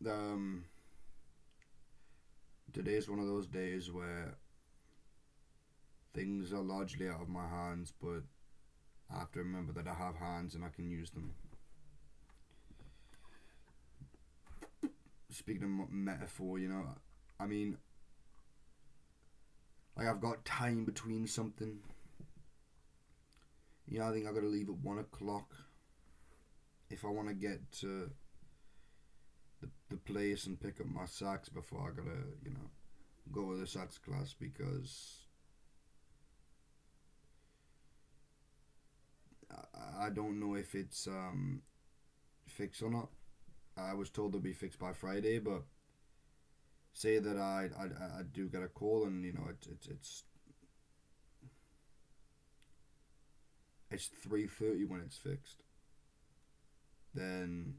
Um, Today's one of those days where things are largely out of my hands, but I have to remember that I have hands and I can use them. Speaking of metaphor, I mean, like I've got time between something. I think I gotta leave at 1 o'clock if I want to get to the place and pick up my sax before I gotta, go to the sax class because I don't know if it's fixed or not. I was told it'll be fixed by Friday, but say that I do get a call and it's 3:30 when it's fixed, then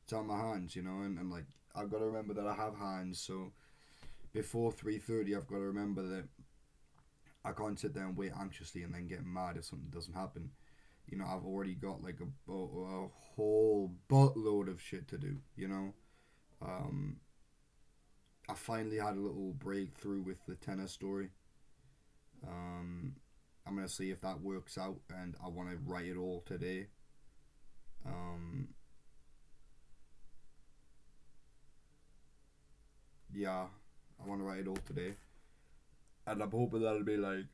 it's on my hands, and like I've got to remember that I have hands. So before 3:30, I've got to remember that I can't sit there and wait anxiously and then get mad if something doesn't happen. I've already got like a whole buttload of shit to do. Um, I finally had a little breakthrough with the tennis story. Um, I'm gonna see if that works out, and I want to write it all today. Um, yeah, I want to write it all today, and I'm hoping that'll be like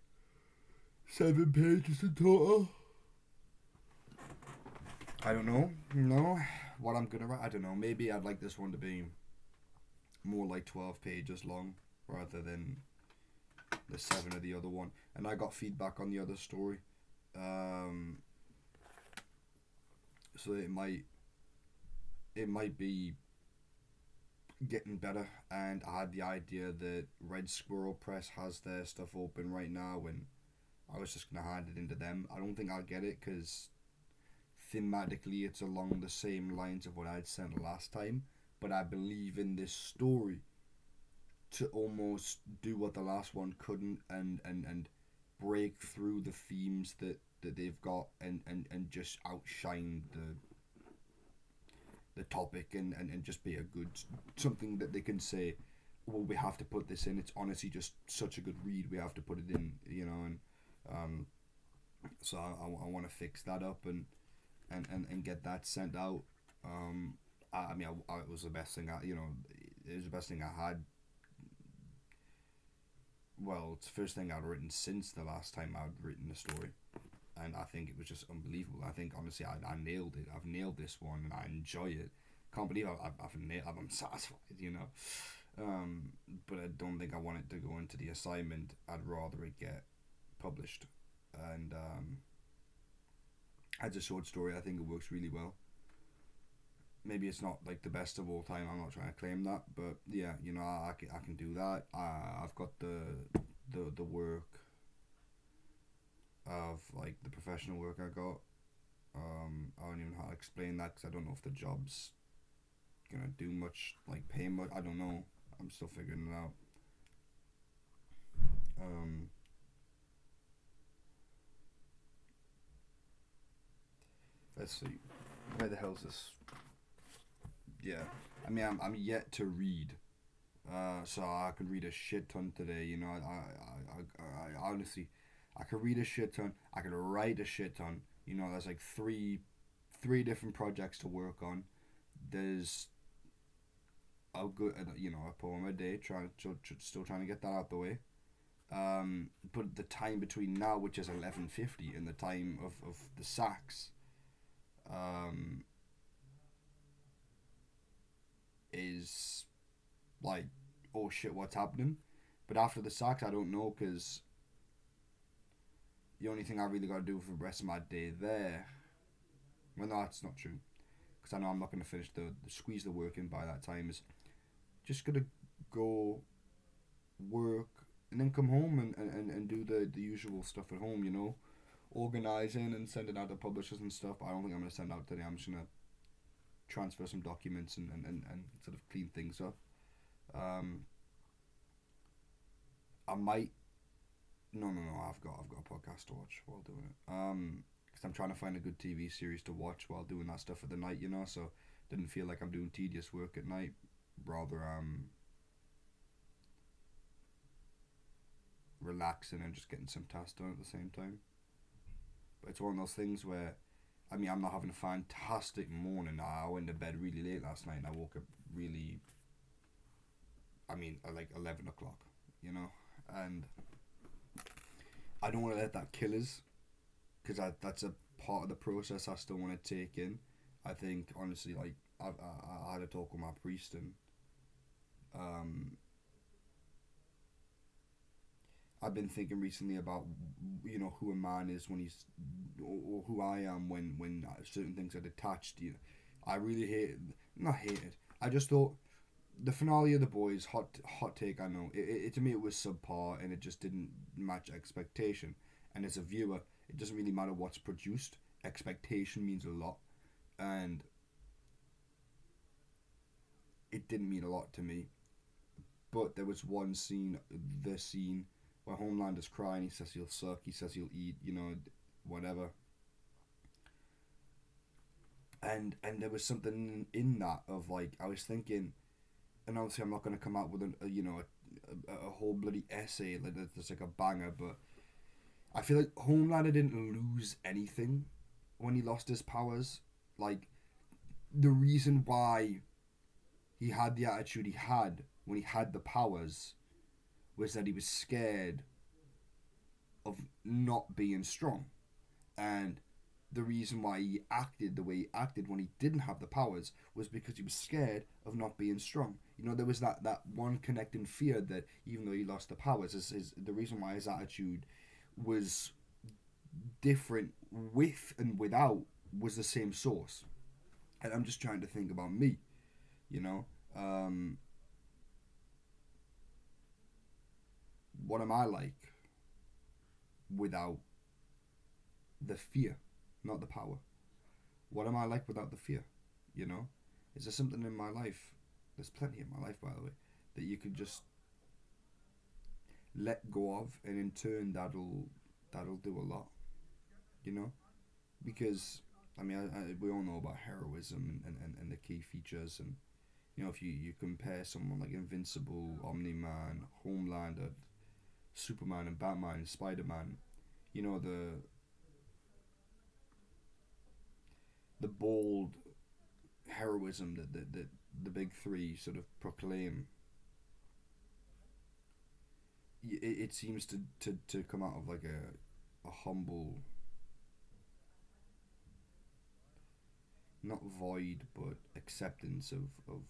7 pages in total. I don't know. No, what I'm gonna write, I don't know. Maybe I'd like this one to be more like 12 pages long rather than the 7 of the other one. And I got feedback on the other story, um, so it might be getting better. And I had the idea that Red Squirrel Press has their stuff open right now, and I was just gonna hand it into them. I don't think I'll get it because thematically it's along the same lines of what I'd sent last time. But I believe in this story to almost do what the last one couldn't, and break through the themes that they've got, and just outshine the topic, and just be a good something that they can say, well, we have to put this in. It's honestly just such a good read. We have to put it in, and um, so I want to fix that up, and get that sent out. I mean, it was the best thing it was the best thing I had. Well, it's the first thing I'd written since the last time I'd written the story, and I think it was just unbelievable. I think honestly, I nailed it. I've nailed this one, and I enjoy it. Can't believe I've nailed. I'm satisfied. But I don't think I want it to go into the assignment. I'd rather it get published, and as a short story, I think it works really well. Maybe it's not like the best of all time. I'm not trying to claim that, but yeah, I can do that. I've got the work of like the professional work I got. I don't even know how to explain that because I don't know if the job's gonna do much, like pay much. I don't know. I'm still figuring it out. Um, let's see. Where the hell's this? Yeah. I mean, I'm yet to read. So I could read a shit ton today. I honestly, I could read a shit ton. I could write a shit ton. There's like three different projects to work on. There's a good, a poem a day. Still trying to get that out the way. But the time between now, which is 11:50, and the time of the sax, um, is like, oh shit, what's happening? But after the sax, I don't know because the only thing I really got to do for the rest of my day there. Well, no, that's not true because I know I'm not going to finish the squeeze the work in by that time. Is just gonna go work and then come home, and do the usual stuff at home. Organizing and sending out to publishers and stuff. But I don't think I'm gonna send out today. I'm just gonna transfer some documents, and sort of clean things up. Um, I might. No, no, no. I've got a podcast to watch while doing it. Because I'm trying to find a good TV series to watch while doing that stuff for the night. So Didn't feel like I'm doing tedious work at night. Rather, relaxing and just getting some tasks done at the same time. But it's one of those things where, I mean, I'm not having a fantastic morning. I went to bed really late last night and I woke up really, I mean, at like 11 o'clock, you know? And I don't want to let that kill us, because that's a part of the process I still want to take in. I think, honestly, like, I had a talk with my priest, and um, I've been thinking recently about, you know, who a man is when he's, or who I am when certain things are detached. You know, I really hate, not hated. I just thought the finale of The Boys, hot take. I know to me it was subpar and it just didn't match expectation. And as a viewer, it doesn't really matter what's produced. Expectation means a lot, and it didn't mean a lot to me. But there was one scene, the scene where Homelander's crying. He says he'll suck. He says he'll eat. You know, whatever. And there was something in that of like, I was thinking, and obviously I'm not gonna come out with a whole bloody essay like that's like a banger, but I feel like Homelander didn't lose anything when he lost his powers. Like, the reason why he had the attitude he had when he had the powers was that he was scared of not being strong. And the reason why he acted the way he acted when he didn't have the powers was because he was scared of not being strong. You know, there was that one connecting fear that even though he lost the powers, the reason why his attitude was different with and without was the same source. And I'm just trying to think about me, you know. What am I like without the fear, not the power? What am I like without the fear? You know, is there something in my life? There's plenty in my life, by the way, that you could just let go of, and in turn, that'll do a lot. You know, because I mean, we all know about heroism and the key features, and you know, if you compare someone like Invincible, Omni Man, Homelander, Superman, and Batman, and Spider Man, you know, the bold heroism that the big three sort of proclaim, it seems to come out of like a humble, not void, but acceptance of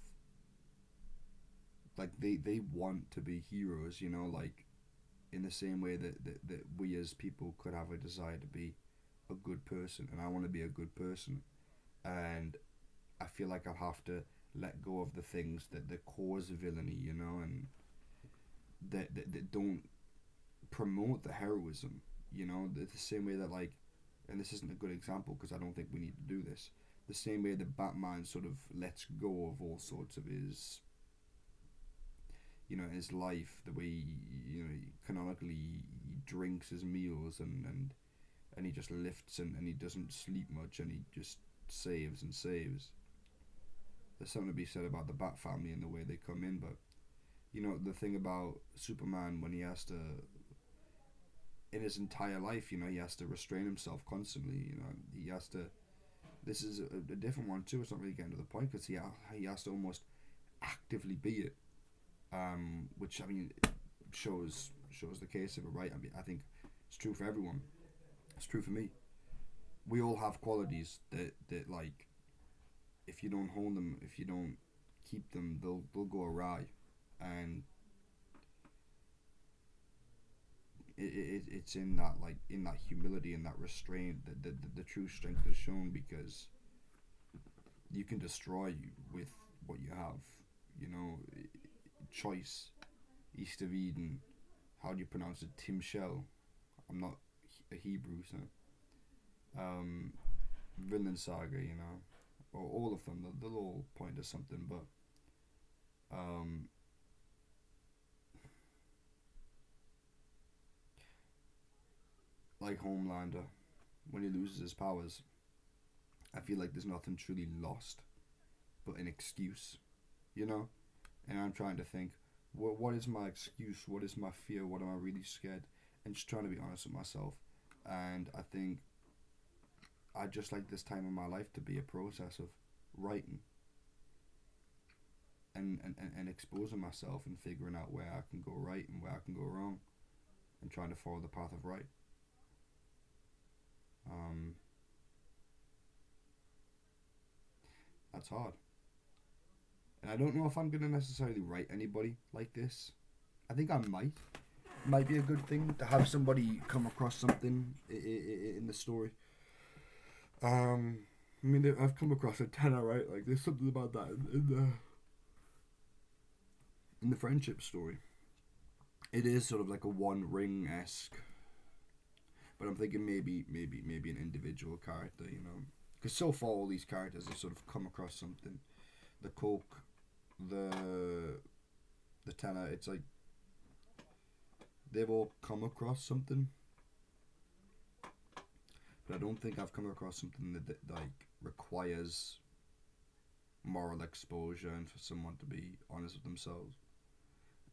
like they want to be heroes, you know, like in the same way that we as people could have a desire to be a good person, and I want to be a good person, and I feel like I'll have to let go of the things that cause villainy, you know, and that don't promote the heroism, you know, the same way that, like, and this isn't a good example because I don't think we need to do this, the same way that Batman sort of lets go of all sorts of his, you know, his life, the way you know, canonically he drinks his meals, and he just lifts, and he doesn't sleep much, and he just saves and saves. There's something to be said about the Bat family and the way they come in, but you know, the thing about Superman, when he has to, in his entire life, you know, he has to restrain himself constantly. You know, he has to. This is a different one too. It's not really getting to the point because he has to almost actively be it, which I mean shows the case of it, right? I mean, I think it's true for everyone. It's true for me. We all have qualities that like, if you don't hone them, if you don't keep them, they'll go awry, and it's in that, like, in that humility and that restraint that the true strength is shown, because you can destroy you with what you have, you know. Choice, East of Eden, how do you pronounce it? Tim Shell. I'm not a Hebrew, so Vinland Saga, you know, or all of them, they'll all point to something, but um, like Homelander, when he loses his powers, I feel like there's nothing truly lost. but an excuse, you know. And I'm trying to think, what is my excuse? What is my fear? What am I really scared? And just trying to be honest with myself. And I think I just like this time in my life to be a process of writing and exposing myself and figuring out where I can go right and where I can go wrong and trying to follow the path of right. Um, that's hard. And I don't know if I'm going to necessarily write anybody like this. I think I might. Might be a good thing to have somebody come across something in the story. I mean, I've come across a tenor, right? Like, there's something about that in the friendship story. It is sort of like a One Ring esque, but I'm thinking maybe an individual character, you know, because so far all these characters have sort of come across something. The Coke, the tenor. It's like they've all come across something, but I don't think I've come across something that like requires moral exposure and for someone to be honest with themselves.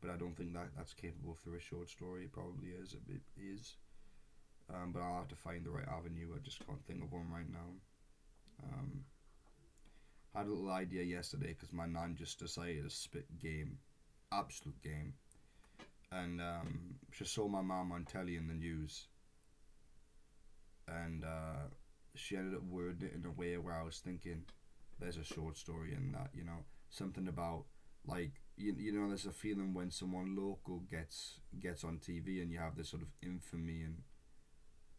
But I don't think that's capable through a short story. It probably is. It is. But I'll have to find the right avenue. I just can't think of one right now. Um, I had a little idea yesterday because my nan just decided to spit game, absolute game, and she saw my mum on telly in the news, and she ended up wording it in a way where I was thinking, there's a short story in that, you know, something about like you know, there's a feeling when someone local gets on TV and you have this sort of infamy and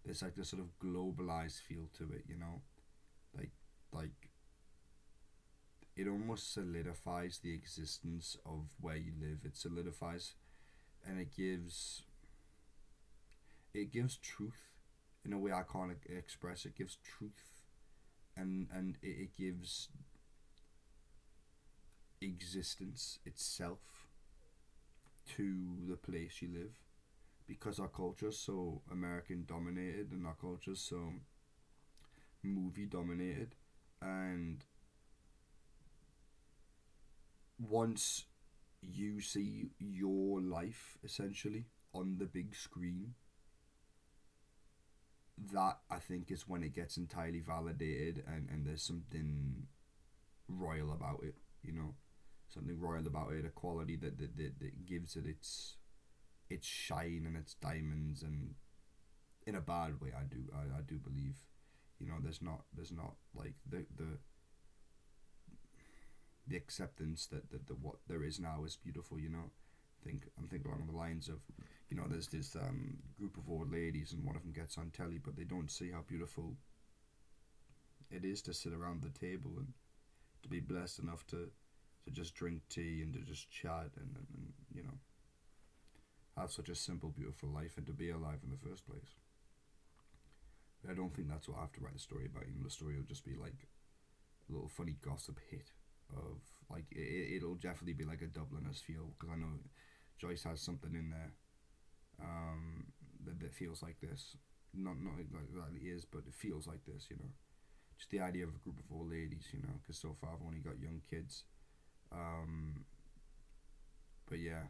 there's like this sort of globalized feel to it, you know, like it almost solidifies the existence of where you live. It solidifies, and it gives truth in a way I can't express. It gives truth, and it gives existence itself to the place you live, because our culture is so American dominated and our culture is so movie dominated, and once you see your life essentially on the big screen, that I think is when it gets entirely validated, and there's something royal about it, you know, something royal about it, a quality that gives it its shine and its diamonds, and in a bad way. I do believe, you know, there's not like the acceptance that what there is now is beautiful, you know. I'm thinking along the lines of, you know, there's this group of old ladies and one of them gets on telly, but they don't see how beautiful it is to sit around the table and to be blessed enough to just drink tea and to just chat and you know, have such a simple beautiful life and to be alive in the first place. I don't think that's what I have to write a story about. You know, the story will just be like a little funny gossip hit of like it'll definitely be like a Dubliners feel, because I know Joyce has something in there that feels like this. Not like that it is, but it feels like this, you know. Just the idea of a group of old ladies, you know, because so far I've only got young kids. But yeah,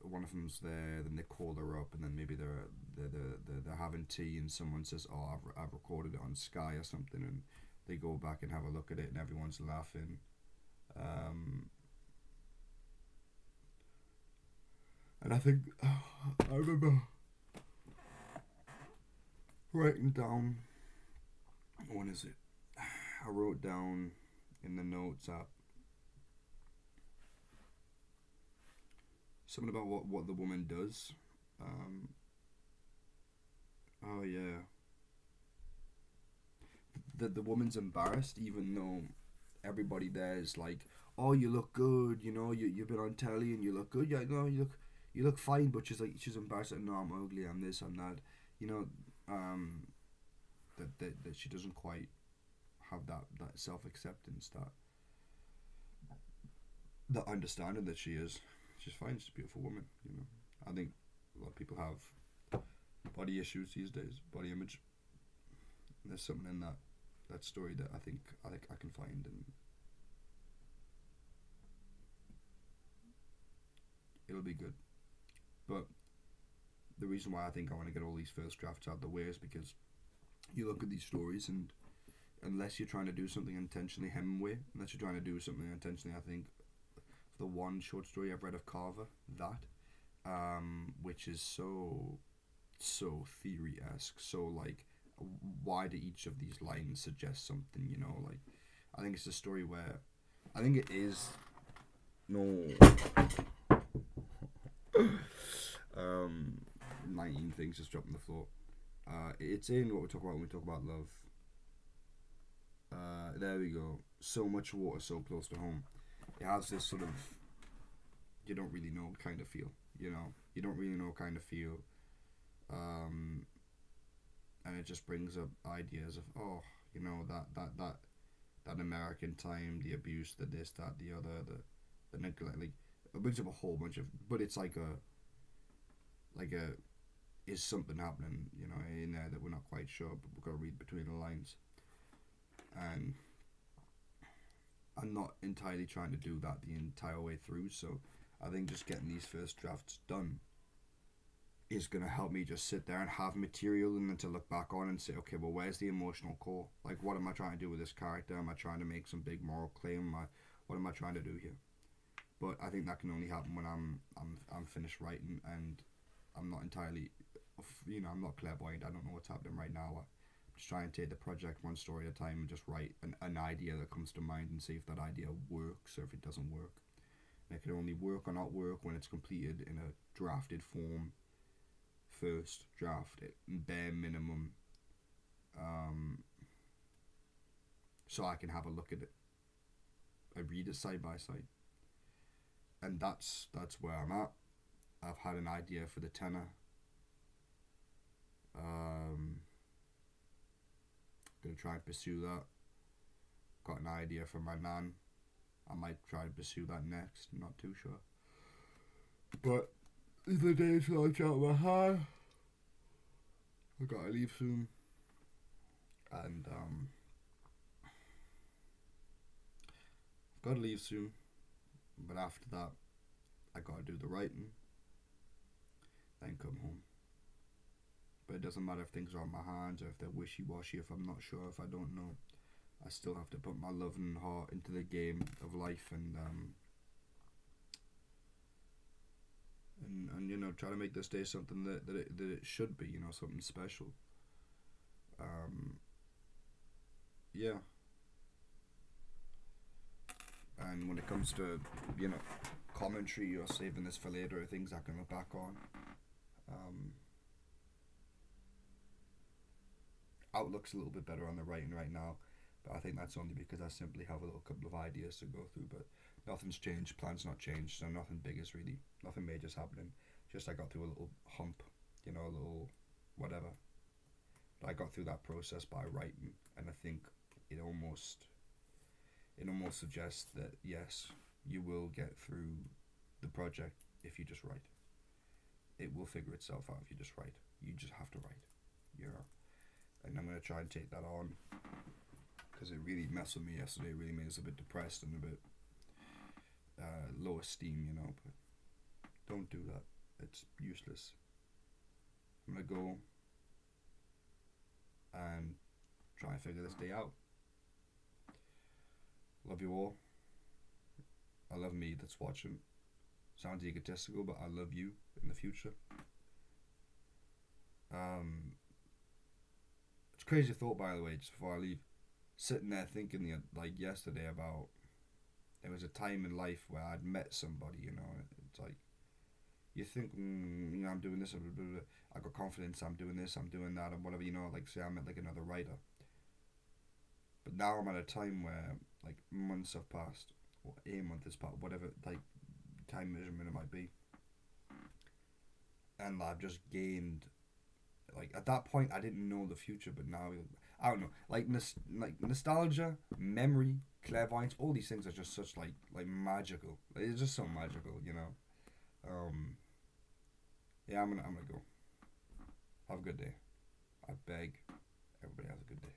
one of them's there, then they call her up, and then maybe they're having tea, and someone says, "Oh, I've recorded it on Sky or something," and they go back and have a look at it, and everyone's laughing. And I think I remember writing down, when is it? I wrote down in the notes app something about what the woman does. Oh yeah, the woman's embarrassed even though everybody there is like, "Oh, you look good, you know, you've been on telly and you look good. Yeah, no, you look fine." But she's embarrassed, like, "No, I'm ugly. I'm this. I'm that." You know, that she doesn't quite have that self acceptance, that understanding that she's fine. She's a beautiful woman. You know, I think a lot of people have body issues these days, body image. There's something in that that story that I think I can find, and it'll be good. But the reason why I think I want to get all these first drafts out of the way is because you look at these stories, and unless you're trying to do something intentionally Hemingway, unless you're trying to do something intentionally, I think the one short story I've read of Carver, which is so theory esque, so like why do each of these lines suggest something, like I think it's a story where I think it is no 19 things just dropped on the floor. It's in what we talk about when we talk about love. There we go. So much water, so close to home. It has this sort of you don't really know kind of feel. You don't really know kind of feel. And it just brings up ideas of that American time, the abuse, the this, that, the other, the neglect. Like it brings up a whole bunch of, but it's like a is something happening, in there that we're not quite sure, but we've got to read between the lines. And I'm not entirely trying to do that the entire way through, so I think just getting these first drafts done is going to help me just sit there and have material and then to look back on and say, okay, well, where's the emotional core? Like, what am I trying to do with this character? Am I trying to make some big moral claim? What am I trying to do here? But I think that can only happen when I'm finished writing, and I'm not entirely, I'm not clairvoyant. I don't know what's happening right now. I'm just trying to take the project one story at a time and just write an idea that comes to mind and see if that idea works or if it doesn't work. And it can only work or not work when it's completed in a drafted form. First draft, bare minimum, so I can have a look at it. I read it side by side, and that's where I'm at. I've had an idea for the tenor. Gonna try and pursue that. Got an idea for my nan. I might try to pursue that next. I'm not too sure, but the days will out my heart. I gotta leave soon, and I've gotta leave soon. But after that, I gotta do the writing, then come home. But it doesn't matter if things are on my hands or if they're wishy-washy, if I'm not sure, if I don't know. I still have to put my love and heart into the game of life, and try to make this day something that it should be, something special. Yeah. And when it comes to, commentary or saving this for later or things I can look back on, outlook's a little bit better on the writing right now, but I think that's only because I simply have a little couple of ideas to go through, but nothing's changed, plans not changed, so nothing big is really, nothing major's happening. Just I got through a little hump, a little whatever. But I got through that process by writing, and I think it almost suggests that yes, you will get through the project if you just write. It will figure itself out if you just write. You just have to write, And I'm gonna try and take that on, because it really messed with me yesterday. It really made us a bit depressed and a bit low esteem, But don't do that. It's useless. I'm gonna go and try and figure this day out. Love you all. I love me that's watching. Sounds egotistical, but I love you in the future. It's a crazy thought, by the way, just before I leave. Sitting there thinking, yesterday about, there was a time in life where I'd met somebody, it's like, you think, I'm doing this, blah, blah, blah. I got confidence, I'm doing this, I'm doing that, and whatever, say I met another writer. But now I'm at a time where, months have passed, or a month has passed, whatever, time measurement it might be. And I've just gained, at that point, I didn't know the future, but now, I don't know, nostalgia, memory, clairvoyance, all these things are just such, magical. It's just so magical, Yeah, I'm gonna go. Have a good day. I beg everybody has a good day.